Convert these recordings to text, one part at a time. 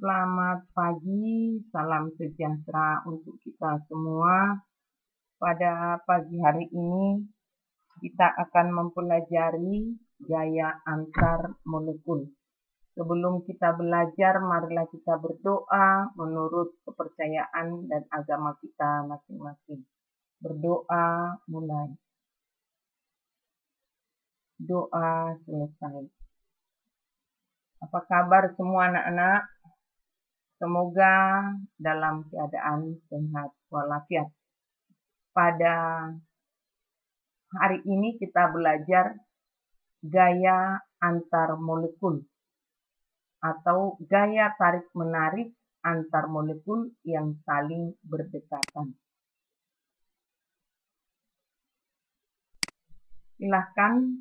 Selamat pagi, salam sejahtera untuk kita semua. Pada pagi hari ini, kita akan mempelajari gaya antar molekul. Sebelum kita belajar, marilah kita berdoa menurut kepercayaan dan agama kita masing-masing. Berdoa mulai. Doa selesai. Apa kabar semua anak-anak? Semoga dalam keadaan sehat walafiat. Pada hari ini kita belajar gaya antar molekul atau gaya tarik-menarik antar molekul yang saling berdekatan. Silahkan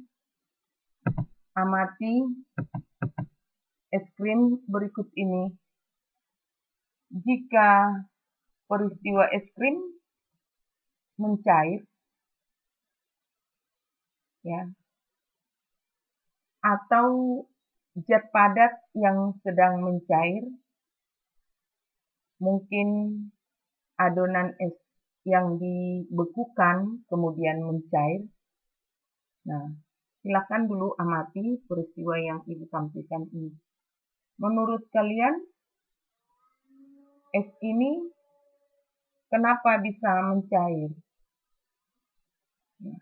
amati eskrim berikut ini. Jika peristiwa eskrim mencair, ya, atau zat padat yang sedang mencair, mungkin adonan es yang dibekukan kemudian mencair. Nah, silakan dulu amati peristiwa yang Ibu sampaikan ini. Menurut kalian, es ini kenapa bisa mencair? Ya.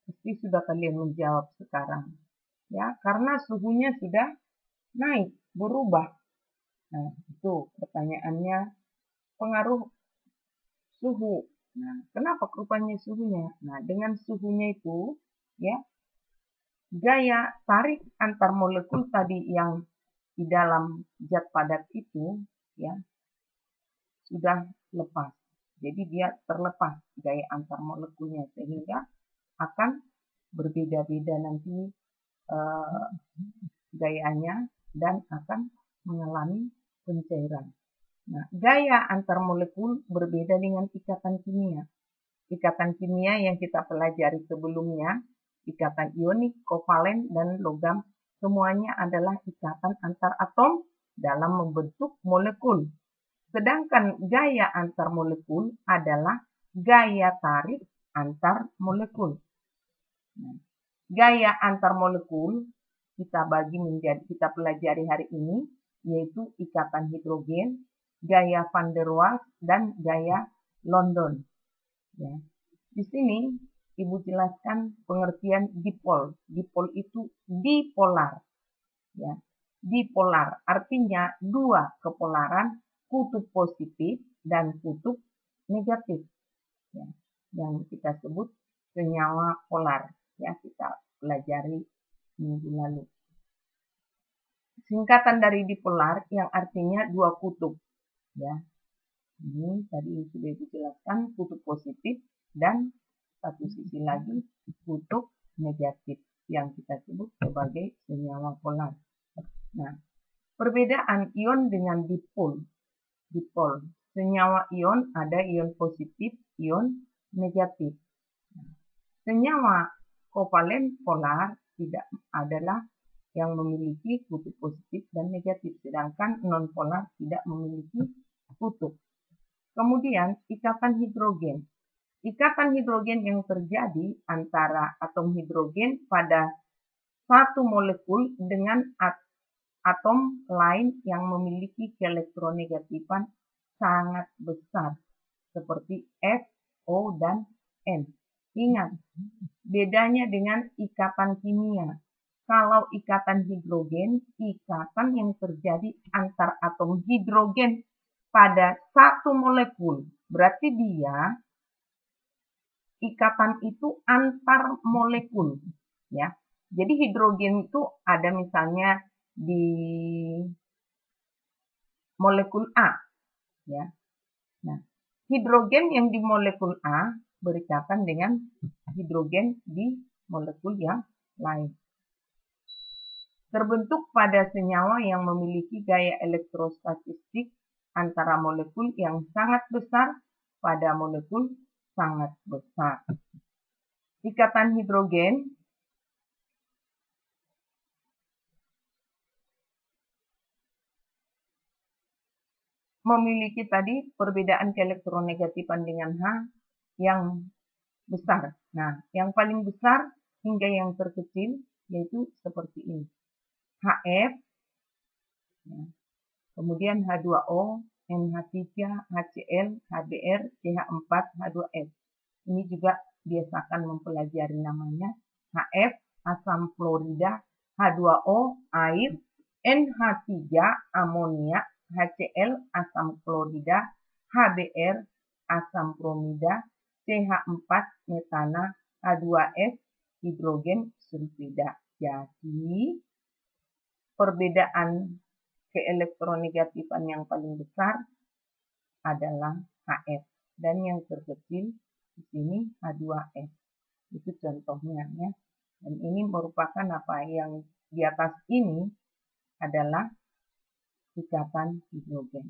Pasti sudah kalian menjawab sekarang. Ya, karena suhunya sudah naik, berubah. Nah, itu pertanyaannya, pengaruh suhu. Nah, kenapa rupanya suhunya? Nah, dengan suhunya itu, ya, gaya tarik antar molekul tadi yang di dalam zat padat itu, ya, sudah lepas. Jadi dia terlepas gaya antar molekulnya sehingga akan berbeda-beda nanti gayanya dan akan mengalami pencairan. Nah, gaya antar molekul berbeda dengan ikatan kimia. Ikatan kimia yang kita pelajari sebelumnya, ikatan ionik, kovalen, dan logam, semuanya adalah ikatan antar atom dalam membentuk molekul. Sedangkan gaya antar molekul adalah gaya tarik antar molekul. Nah, gaya antar molekul kita pelajari hari ini, yaitu ikatan hidrogen, gaya van der Waals, dan gaya London. Ya. Di sini Ibu jelaskan pengertian dipol. Dipol itu dipolar. Ya. Dipolar artinya dua kepolaran, kutub positif dan kutub negatif. Ya. Yang kita sebut senyawa polar. Ya, kita pelajari minggu lalu. Singkatan dari dipolar yang artinya dua kutub. Ya. Ini tadi sudah dijelaskan kutub positif dan satu sisi lagi kutub negatif yang kita sebut sebagai senyawa polar. Nah, perbedaan ion dengan dipol. Dipol, senyawa ion ada ion positif, ion negatif. Nah, senyawa kovalen polar tidak adalah yang memiliki kutub positif dan negatif, sedangkan non-polar tidak memiliki kutub. Kemudian ikatan hidrogen. Ikatan hidrogen yang terjadi antara atom hidrogen pada satu molekul dengan atom lain yang memiliki keelektronegatifan sangat besar, seperti F, O, dan N. Ingat, bedanya dengan ikatan kimia. Kalau ikatan hidrogen, ikatan yang terjadi antar atom hidrogen pada satu molekul. Berarti dia ikatan itu antar molekul, ya. Jadi hidrogen itu ada misalnya di molekul A, ya. Nah, hidrogen yang di molekul A berikatan dengan hidrogen di molekul yang lain. Terbentuk pada senyawa yang memiliki gaya elektrostatistik antara molekul yang sangat besar pada molekul sangat besar. Ikatan hidrogen memiliki tadi perbedaan keelektronegatifan dengan H yang besar. Nah, yang paling besar hingga yang terkecil yaitu seperti ini. HF, ya, kemudian H2O, NH3, HCl, HBr, CH4, H2S. Ini juga biasakan mempelajari namanya. HF, asam klorida, H2O, air, NH3, amonia, HCl, asam klorida, HBr, asam bromida, CH4, metana, H2S, hidrogen sulfida. Jadi, perbedaan keelektronegatifan yang paling besar adalah HF. Dan yang terkecil di sini H2S. Itu contohnya ya. Dan ini merupakan apa yang di atas ini adalah ikatan hidrogen.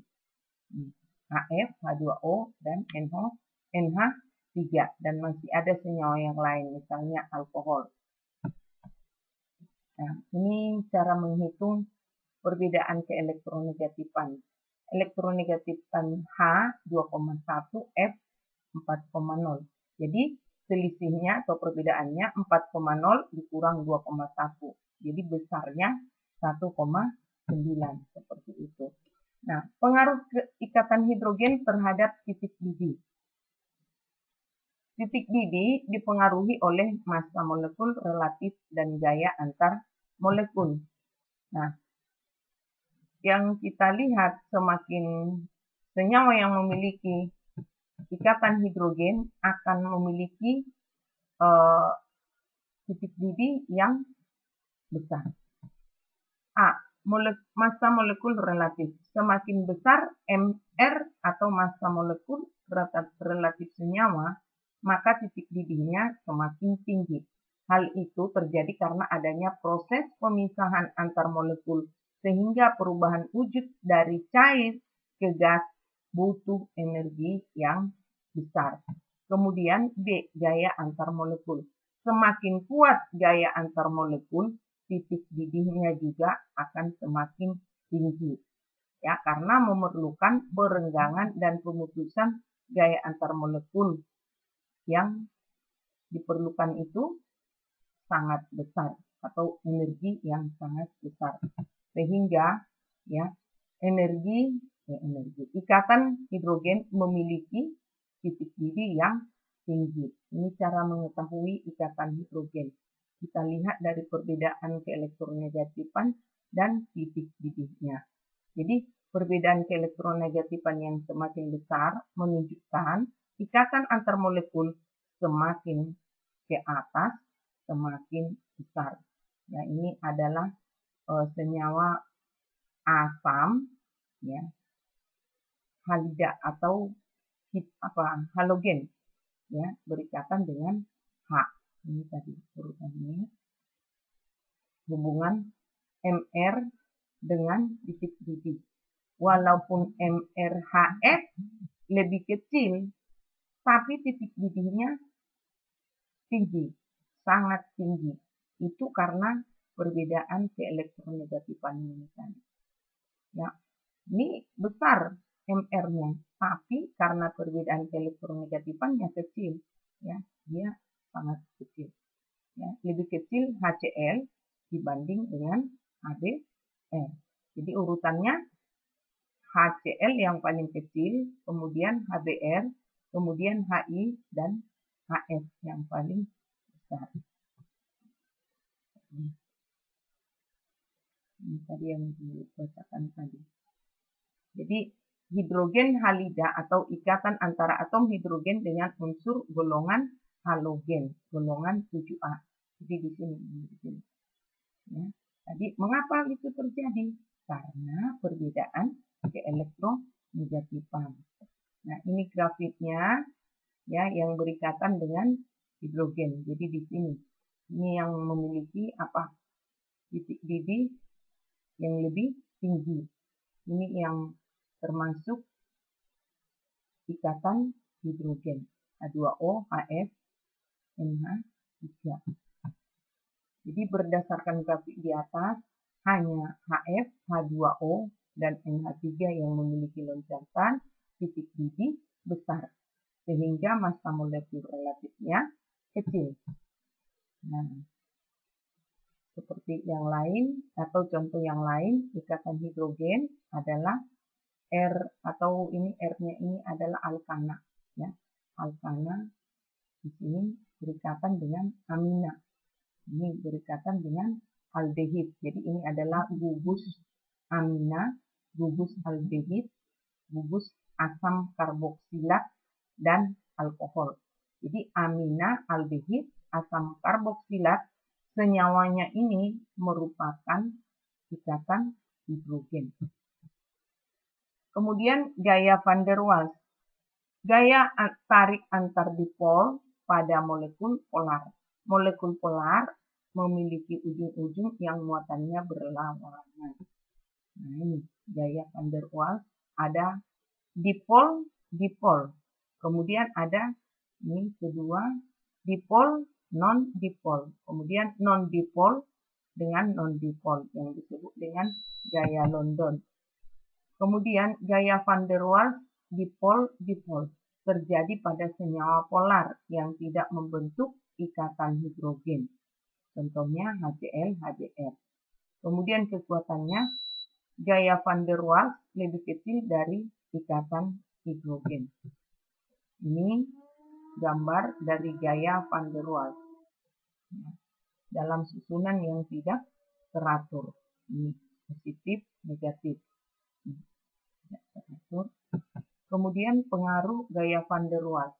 HF, H2O, dan NH3. Dan masih ada senyawa yang lain, misalnya alkohol. Nah, ini cara menghitung perbedaan keelektronegatifan. Elektronegatifan H 2,1, F 4,0. Jadi selisihnya atau perbedaannya 4,0 dikurang 2,1. Jadi besarnya 1,9 seperti itu. Nah, pengaruh ikatan hidrogen terhadap titik didih. Titik didih dipengaruhi oleh massa molekul relatif dan gaya antar molekul. Nah, yang kita lihat semakin senyawa yang memiliki ikatan hidrogen akan memiliki titik didih yang besar. A. Massa molekul relatif. Semakin besar MR atau massa molekul relatif senyawa, maka titik didihnya semakin tinggi. Hal itu terjadi karena adanya proses pemisahan antar molekul, sehingga perubahan wujud dari cair ke gas butuh energi yang besar. Kemudian B. Gaya antar molekul. Semakin kuat gaya antar molekul, titik didihnya juga akan semakin tinggi. Ya, karena memerlukan perenggangan dan pemutusan gaya antar molekul yang diperlukan itu sangat besar atau energi yang sangat besar. Sehingga ya ikatan hidrogen memiliki titik didih yang tinggi. Ini cara mengetahui ikatan hidrogen. Kita lihat dari perbedaan keelektronegatifan dan titik didihnya. Jadi perbedaan keelektronegatifan yang semakin besar menunjukkan ikatan antar molekul semakin ke atas semakin besar. Ya, ini adalah senyawa asam, ya, halida atau halogen, ya, berikatan dengan H. Ini tadi urutannya. Hubungan MR dengan titik didih. Walaupun MRHF lebih kecil, tapi titik didihnya tinggi, sangat tinggi. Itu karena perbedaan keelektronegatifan ini tadi. Ya, ini besar MR-nya, tapi karena perbedaan keelektronegatifan yang kecil, ya, dia sangat kecil. Ya, lebih kecil HCl dibanding dengan HBr. Jadi urutannya HCl yang paling kecil, kemudian HBr, kemudian HI, dan HF yang paling besar. Ini tadi yang dibacakan tadi. Jadi hidrogen halida atau ikatan antara atom hidrogen dengan unsur golongan halogen, golongan 7A. Jadi di sini. Ya. Tadi mengapa itu terjadi? Karena perbedaan keelektronegatifan. Nah, ini grafiknya ya yang berikatan dengan hidrogen. Jadi di sini. Ini yang memiliki apa? Titik didih yang lebih tinggi. Ini yang termasuk ikatan hidrogen. H2O, HF, NH3. Jadi berdasarkan grafik di atas, hanya HF, H2O, dan NH3 yang memiliki loncatan titik didih besar, sehingga massa molekul relatifnya kecil. Nah, seperti yang lain atau contoh yang lain, ikatan hidrogen adalah R atau ini R-nya ini adalah alkana, ya. Alkana di sini berikatan dengan amina. Ini berikatan dengan aldehid. Jadi ini adalah gugus amina, gugus aldehid, gugus asam karboksilat dan alkohol. Jadi amina, aldehid, asam karboksilat, senyawanya ini merupakan ikatan hidrogen. Kemudian gaya van der Waals. Gaya tarik antar dipol pada molekul polar. Molekul polar memiliki ujung-ujung yang muatannya berlawanan. Nah ini gaya van der Waals. Ada dipol, dipol. Kemudian ada ini kedua dipol, non-dipol, kemudian non-dipol dengan non-dipol yang disebut dengan gaya London. Kemudian gaya van der Waals dipol-dipol terjadi pada senyawa polar yang tidak membentuk ikatan hidrogen. Contohnya HCl, HBr. Kemudian kekuatannya gaya van der Waals lebih kecil dari ikatan hidrogen. Ini gambar dari gaya van der Waals dalam susunan yang tidak teratur. Ini positif, negatif. Tidak teratur. Kemudian pengaruh gaya van der Waals.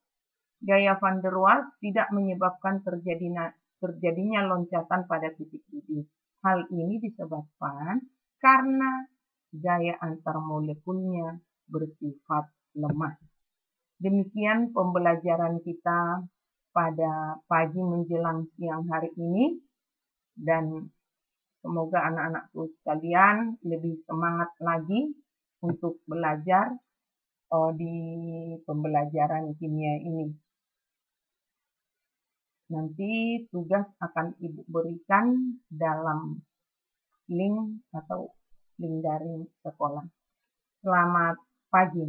Gaya van der Waals tidak menyebabkan terjadinya loncatan pada titik didih. Hal ini disebabkan karena gaya antar molekulnya bersifat lemah. Demikian pembelajaran kita pada pagi menjelang siang hari ini, dan semoga anak-anakku sekalian lebih semangat lagi untuk belajar di pembelajaran kimia ini. Nanti tugas akan Ibu berikan dalam link atau link daring sekolah. Selamat pagi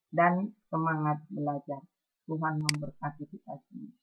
dan semangat belajar. Tuhan memberkati kita semua.